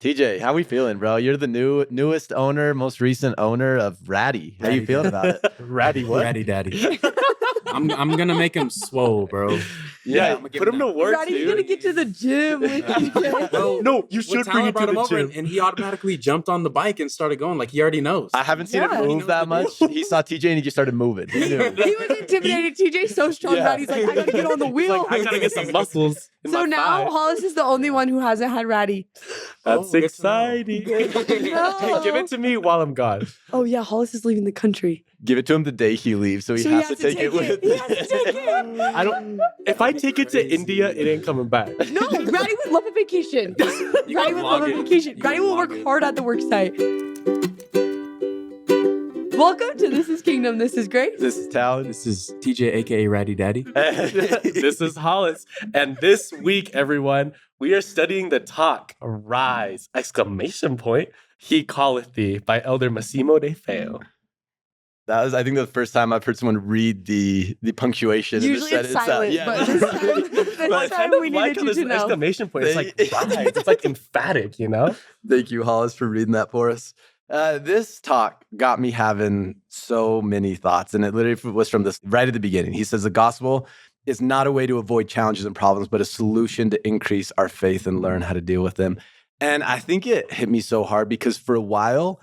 TJ, how we feeling, bro? You're the newest owner, most recent owner of Ratty. How you feeling about it? Ratty what? Ratty daddy. I'm gonna make him swole, bro. Yeah, put him to work, Ratty's dude. gonna get to the gym with TJ. Bro, No, you should bring him to the gym. and he automatically jumped on the bike and started going like he already knows. I haven't seen Yeah. him move that much. He saw TJ and he just started moving. He knew. He was intimidated. TJ's so strong Yeah. that he's like, I gotta get on the wheel. I gotta get some muscles. in So my now thigh. Hollis is the only one who hasn't had Ratty. That's Oh, good to exciting. No. Hey, give it to me while I'm gone. Oh yeah, Hollis is leaving the country. Give it to him the day he leaves, so he has to take it with He has to take it. I don't. If I take it to India, it ain't coming back. No, Ratty would love a vacation. Ratty would love a vacation. Ratty will work hard at the work site. Welcome to This is Kingdom. This is Grace. This is Talon. This is TJ, aka Ratty Daddy. This is Hollis, and this week, everyone, we are studying the talk "Arise!" Exclamation point. He calleth thee by Elder Massimo de Feo. That was, I think, the first time I've heard someone read the punctuation. Usually in the it's sentence silent, out. but this time, I kind of we like needed how you this to know. exclamation point. It's like rise. It's like emphatic, you know. Thank you, Hollis, for reading that for us. This talk got me having so many thoughts, and it literally was from this right at the beginning. He says the gospel is not a way to avoid challenges and problems, but a solution to increase our faith and learn how to deal with them. And I think it hit me so hard because for a while,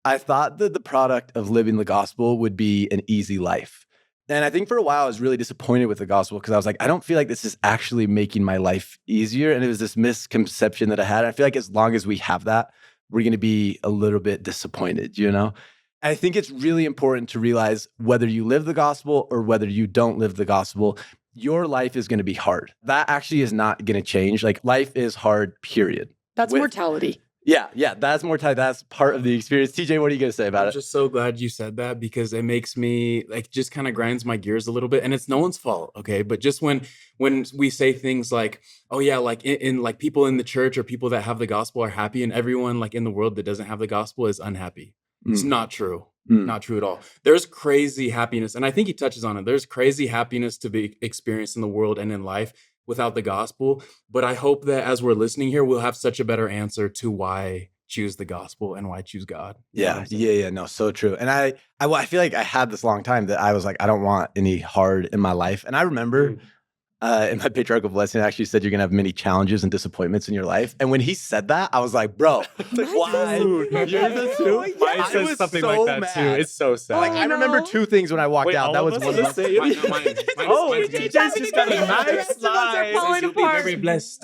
I thought that the product of living the gospel would be an easy life. And I think for a while, I was really disappointed with the gospel because I was like, I don't feel like this is actually making my life easier. And it was this misconception that I had. I feel like as long as we have that, we're going to be a little bit disappointed, you know? I think it's really important to realize whether you live the gospel or whether you don't live the gospel, your life is going to be hard. That actually is not going to change. Like life is hard, period. That's With- mortality. Yeah, that's more tight. That's part of the experience. TJ, what are you going to say about I'm it? just so glad you said that because it makes me like just kind of grinds my gears a little bit, and it's no one's fault, okay? But just when we say things like, "Oh yeah," like in like people in the church or people that have the gospel are happy, and everyone like in the world that doesn't have the gospel is unhappy. It's not true. Not true at all. There's crazy happiness, and I think he touches on it. There's crazy happiness to be experienced in the world and in life without the gospel. But I hope that as we're listening here, we'll have such a better answer to why choose the gospel and why choose God. You know what Yeah, I'm saying? no, so true. And I feel like I had this long time that I was like, I don't want any hard in my life. And I remember in my patriarchal blessing, I actually said you're going to have many challenges and disappointments in your life. And when he said that, I was like, bro, why? Dude, You're the two? Mine I says was something so like that mad. too. It's so sad. Like, I remember no. two things when I walked Wait, out. all That of was us one on of the them. same- Mine's Oh, mine's TJ's good. just got a nice falling life. You'll be apart. very blessed.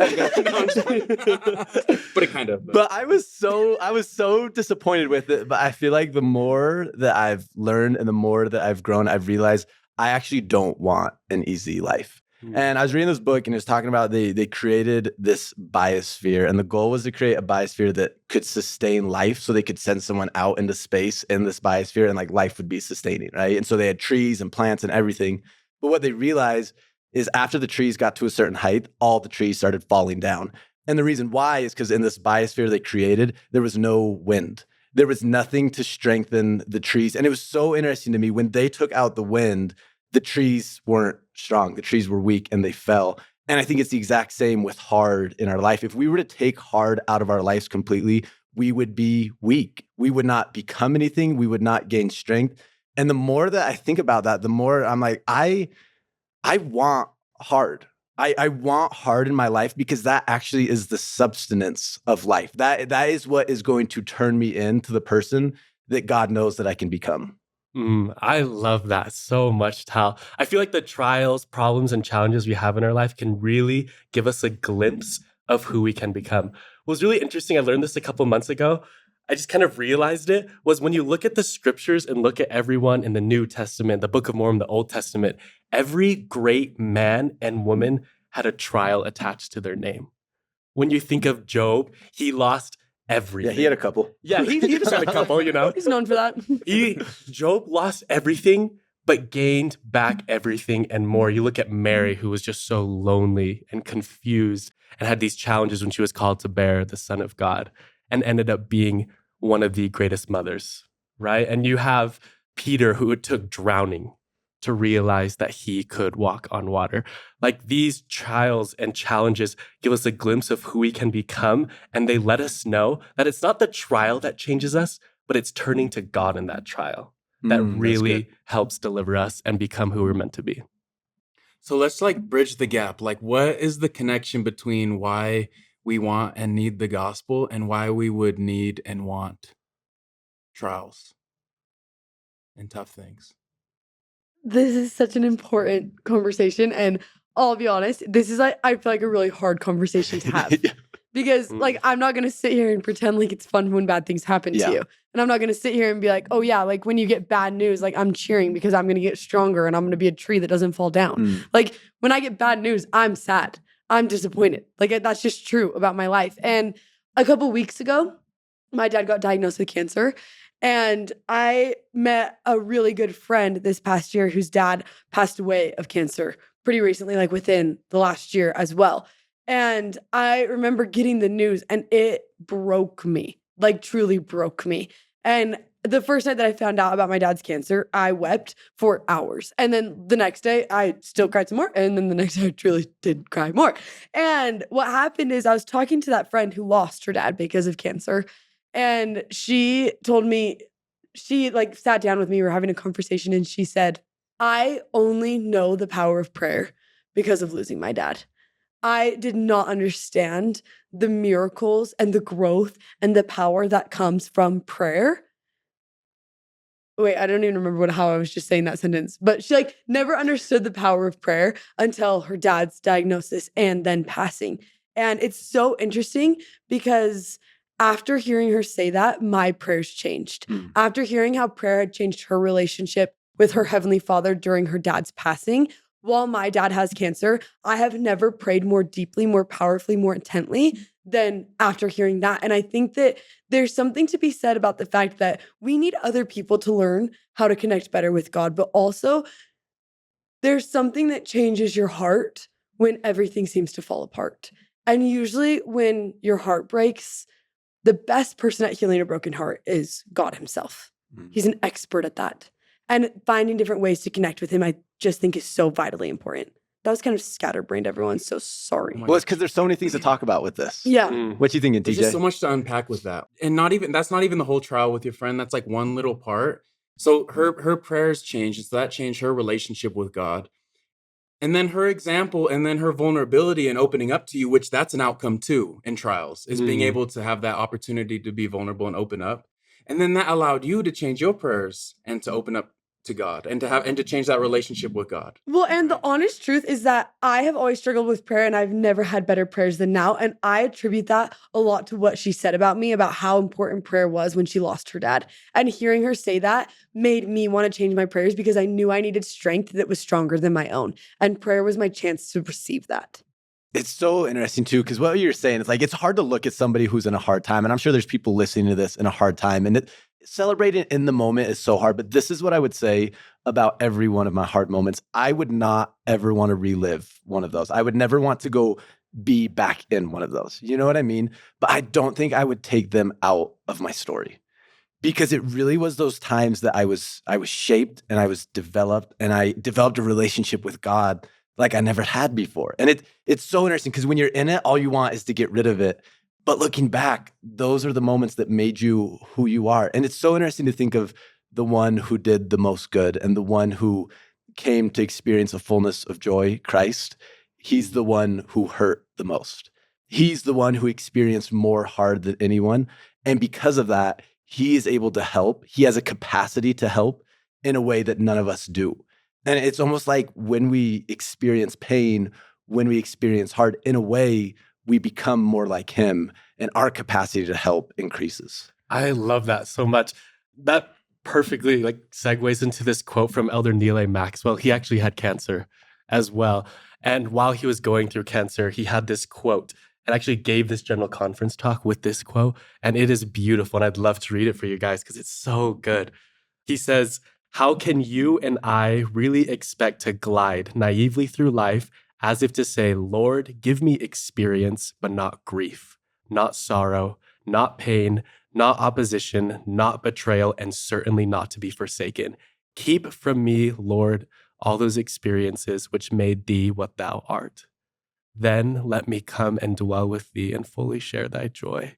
But it kind of. But I was so disappointed with it. But I feel like the more that I've learned and the more that I've grown, I've realized I actually don't want an easy life. And I was reading this book and it was talking about they created this biosphere, and the goal was to create a biosphere that could sustain life, so they could send someone out into space in this biosphere and like life would be sustaining, right? And so they had trees and plants and everything. But what they realized is after the trees got to a certain height, all the trees started falling down. And the reason why is because in this biosphere they created, there was no wind. There was nothing to strengthen the trees. And it was so interesting to me when they took out the wind, the trees weren't strong. The trees were weak and they fell. And I think it's the exact same with hard in our life. If we were to take hard out of our lives completely, we would be weak. We would not become anything. We would not gain strength. And the more that I think about that, the more I'm like, I want hard. I want hard in my life because that actually is the substance of life. That is what is going to turn me into the person that God knows that I can become. I love that so much, Tal. I feel like the trials, problems, and challenges we have in our life can really give us a glimpse of who we can become. What was really interesting, I learned this a couple months ago. I just kind of realized it was when you look at the scriptures and look at everyone in the New Testament, the Book of Mormon, the Old Testament, every great man and woman had a trial attached to their name. When you think of Job, he lost everything. Yeah, he had a couple. Yeah, he just had a couple, you know. He's known for that. Job lost everything, but gained back everything and more. You look at Mary, who was just so lonely and confused and had these challenges when she was called to bear the Son of God and ended up being one of the greatest mothers, right? And you have Peter, who it took drowning to realize that he could walk on water. Like these trials and challenges give us a glimpse of who we can become, and they let us know that it's not the trial that changes us, but it's turning to God in that trial that That's good. really helps deliver us and become who we're meant to be. So let's like bridge the gap. Like, what is the connection between why we want and need the gospel and why we would need and want trials and tough things? This is such an important conversation, and I'll be honest, this is I feel like a really hard conversation to have. Yeah. Because Mm. like I'm not gonna sit here and pretend like it's fun when bad things happen Yeah. to you. And I'm not gonna sit here and be like, oh yeah, like when you get bad news, like I'm cheering because I'm gonna get stronger and I'm gonna be a tree that doesn't fall down. Mm. Like when I get bad news, I'm sad. I'm disappointed. Like that's just true about my life. And a couple weeks ago, my dad got diagnosed with cancer. And I met a really good friend this past year whose dad passed away of cancer pretty recently, like within the last year as well. And I remember getting the news and it broke me, like truly broke me. And the first night that I found out about my dad's cancer, I wept for hours. And then the next day, I still cried some more. And then the next day, I truly did cry more. And what happened is I was talking to that friend who lost her dad because of cancer. And she told me, she like sat down with me, we were having a conversation, and she said, I only know the power of prayer because of losing my dad. I did not understand the miracles and the growth and the power that comes from prayer. Wait, I don't even remember how I was just saying that sentence, but she like never understood the power of prayer until her dad's diagnosis and then passing. And it's so interesting because after hearing her say that, my prayers changed. Mm. After hearing how prayer had changed her relationship with her Heavenly Father during her dad's passing, while my dad has cancer, I have never prayed more deeply, more powerfully, more intently than after hearing that. And I think that there's something to be said about the fact that we need other people to learn how to connect better with God, but also there's something that changes your heart when everything seems to fall apart. And usually when your heart breaks, the best person at healing a broken heart is God himself. Mm. He's an expert at that. And finding different ways to connect with him, I just think is so vitally important. That was kind of scatterbrained, everyone. So sorry. Oh my Well, it's because there's so many things to talk about with this. Yeah. Mm. What you thinking, There's TJ? just so much to unpack with that. And that's not even the whole trial with your friend. That's like one little part. So her prayers changed. So that changed her relationship with God. And then her example and then her vulnerability and opening up to you, which that's an outcome too in trials, is being Mhm. able to have that opportunity to be vulnerable and open up. And then that allowed you to change your prayers and to open up to God and to change that relationship with God. Well, and the honest truth is that I have always struggled with prayer and I've never had better prayers than now. And I attribute that a lot to what she said about me, about how important prayer was when she lost her dad. And hearing her say that made me want to change my prayers because I knew I needed strength that was stronger than my own. And prayer was my chance to receive that. It's so interesting too, because what you're saying is like it's hard to look at somebody who's in a hard time, and I'm sure there's people listening to this in a hard time, and celebrating in the moment is so hard. But this is what I would say about every one of my hard moments. I would not ever want to relive one of those. I would never want to go be back in one of those. You know what I mean? But I don't think I would take them out of my story, because it really was those times that I was shaped and I was developed, and I developed a relationship with God like I never had before. And it's so interesting because when you're in it, all you want is to get rid of it. But looking back, those are the moments that made you who you are. And it's so interesting to think of the one who did the most good and the one who came to experience a fullness of joy, Christ. He's the one who hurt the most. He's the one who experienced more hard than anyone. And because of that, he is able to help. He has a capacity to help in a way that none of us do. And it's almost like when we experience pain, when we experience hard, in a way, we become more like him and our capacity to help increases. I love that so much. That perfectly like segues into this quote from Elder Neil A. Maxwell. He actually had cancer as well. And while he was going through cancer, he had this quote and actually gave this general conference talk with this quote. And it is beautiful. And I'd love to read it for you guys because it's so good. He says, "How can you and I really expect to glide naively through life as if to say, Lord, give me experience, but not grief, not sorrow, not pain, not opposition, not betrayal, and certainly not to be forsaken. Keep from me, Lord, all those experiences which made thee what thou art. Then let me come and dwell with thee and fully share thy joy.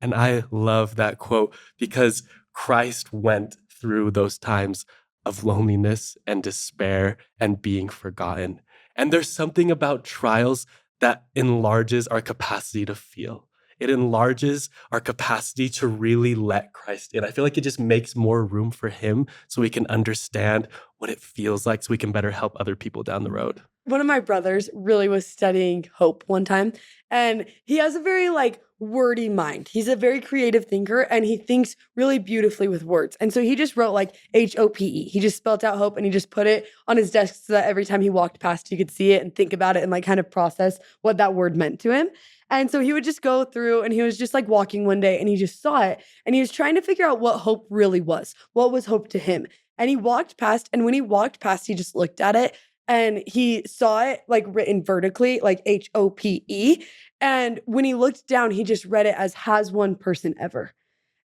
And I love that quote because Christ went through those times of loneliness and despair and being forgotten. And there's something about trials that enlarges our capacity to feel. It enlarges our capacity to really let Christ in. I feel like it just makes more room for him so we can understand what it feels like so we can better help other people down the road. One of my brothers really was studying hope one time, and he has a very wordy mind. He's a very creative thinker, and he thinks really beautifully with words. And so he just wrote HOPE. He just spelled out hope and he just put it on his desk so that every time he walked past, he could see it and think about it and kind of process what that word meant to him. And so he would just go through and he was just walking one day and he just saw it and he was trying to figure out what hope really was. What was hope to him? And he walked past, and when he walked past, he just looked at it and he saw it written vertically, HOPE. And when he looked down, he just read it as has one person ever.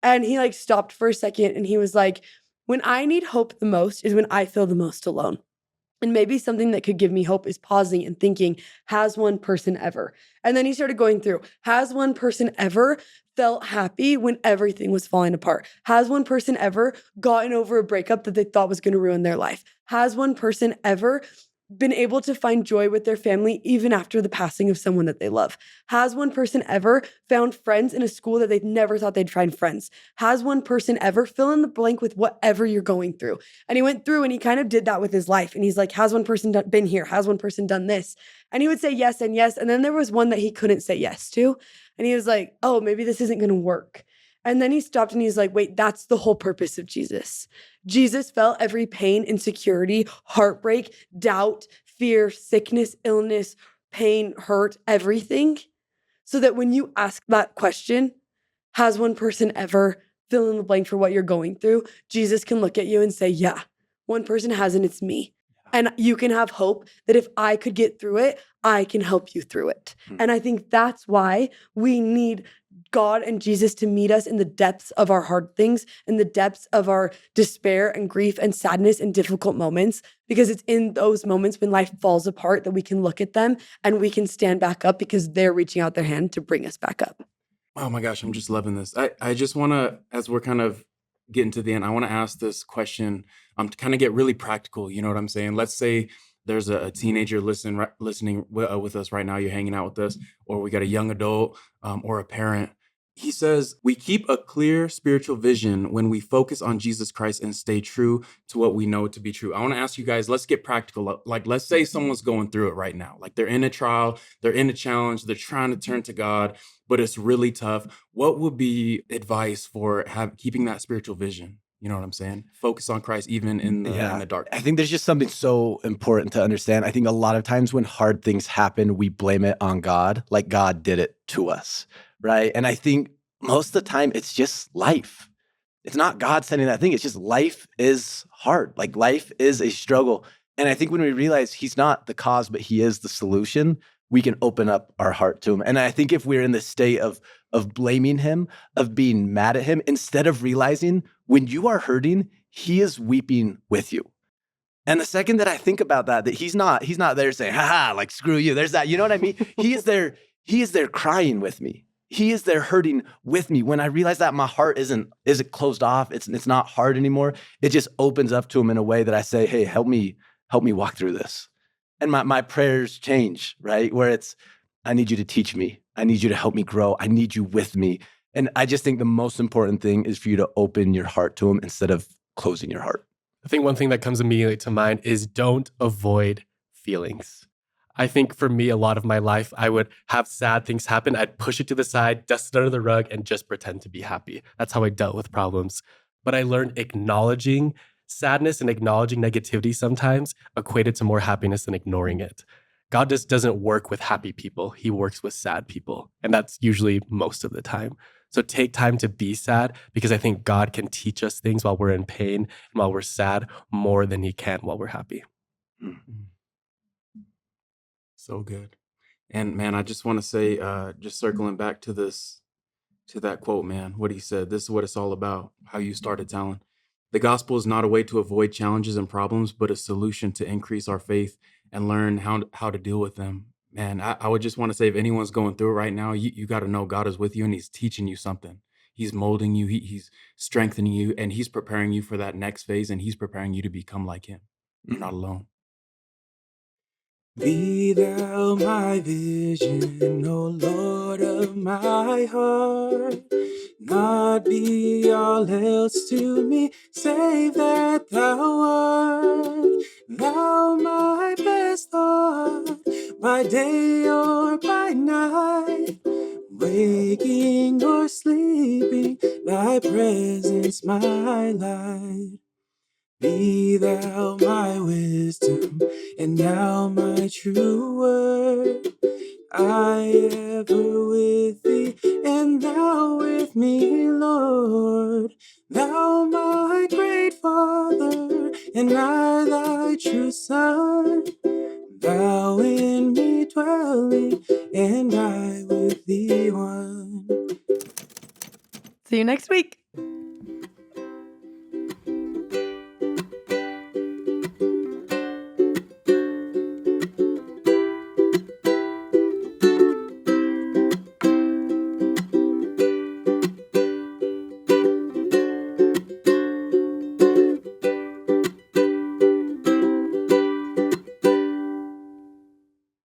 And he stopped for a second and he was like, when I need hope the most is when I feel the most alone. And maybe something that could give me hope is pausing and thinking, has one person ever? And then he started going through, has one person ever felt happy when everything was falling apart? Has one person ever gotten over a breakup that they thought was going to ruin their life? Has one person ever been able to find joy with their family even after the passing of someone that they love? Has one person ever found friends in a school that they never thought they'd find friends? Has one person ever, fill in the blank with whatever you're going through? And he went through and he kind of did that with his life. And he's like, has one person been here? Has one person done this? And he would say yes and yes. And then there was one that he couldn't say yes to. And he was like, oh, maybe this isn't going to work. And then he stopped and he's like, wait, that's the whole purpose of Jesus. Jesus felt every pain, insecurity, heartbreak, doubt, fear, sickness, illness, pain, hurt, everything. So that when you ask that question, has one person ever, fill in the blank for what you're going through, Jesus can look at you and say, yeah, one person has, and it's me. And you can have hope that if I could get through it, I can help you through it. And I think that's why we need God and Jesus to meet us in the depths of our hard things, in the depths of our despair and grief and sadness and difficult moments, because it's in those moments when life falls apart that we can look at them and we can stand back up because they're reaching out their hand to bring us back up. Oh my gosh, I'm just loving this. I just want to, as we're kind of getting to the end, I want to ask this question to kind of get really practical. You know what I'm saying? Let's say there's a teenager listening with us right now. You're hanging out with us, or we got a young adult or a parent. He says, we keep a clear spiritual vision when we focus on Jesus Christ and stay true to what we know to be true. I want to ask you guys, let's get practical. Let's say someone's going through it right now. They're in a trial, they're in a challenge, they're trying to turn to God, but it's really tough. What would be advice for keeping that spiritual vision? You know what I'm saying? Focus on Christ even in the dark. I think there's just something so important to understand. I think a lot of times when hard things happen, we blame it on God, like God did it to us, right? And I think most of the time it's just life. It's not God sending that thing. It's just life is hard. Life is a struggle. And I think when we realize he's not the cause, but he is the solution, we can open up our heart to him. And I think if we're in the state of blaming him, of being mad at him, instead of realizing when you are hurting, he is weeping with you. And the second that I think about that he's not there saying, haha, screw you. There's that, you know what I mean? He is there crying with me. He is there hurting with me. When I realize that my heart isn't closed off, it's not hard anymore. It just opens up to him in a way that I say, hey, help me walk through this. And my prayers change, right? Where it's, I need you to teach me. I need you to help me grow. I need you with me. And I just think the most important thing is for you to open your heart to him instead of closing your heart. I think one thing that comes immediately to mind is don't avoid feelings. I think for me, a lot of my life, I would have sad things happen. I'd push it to the side, dust it under the rug, and just pretend to be happy. That's how I dealt with problems. But I learned acknowledging sadness and acknowledging negativity sometimes equated to more happiness than ignoring it. God just doesn't work with happy people. He works with sad people. And that's usually most of the time. So take time to be sad because I think God can teach us things while we're in pain and while we're sad more than he can while we're happy. Mm-hmm. So good. And man, I just want to say, just circling back to that quote, man, what he said, this is what it's all about, how you started, Talon. The gospel is not a way to avoid challenges and problems, but a solution to increase our faith and learn how to deal with them. Man, I would just want to say if anyone's going through it right now, you got to know God is with you and he's teaching you something. He's molding you, he's strengthening you, and he's preparing you for that next phase, and he's preparing you to become like him. You're not alone. Be thou my vision, O Lord of my heart. Not be all else to me, save that thou art. Thou my best thought, by day or by night. Waking or sleeping, thy presence my light. Be thou my wisdom, and thou my true word. I ever with thee, and thou with me, Lord. Thou my great Father, and I thy true Son. Thou in me dwelling, and I with thee one. See you next week.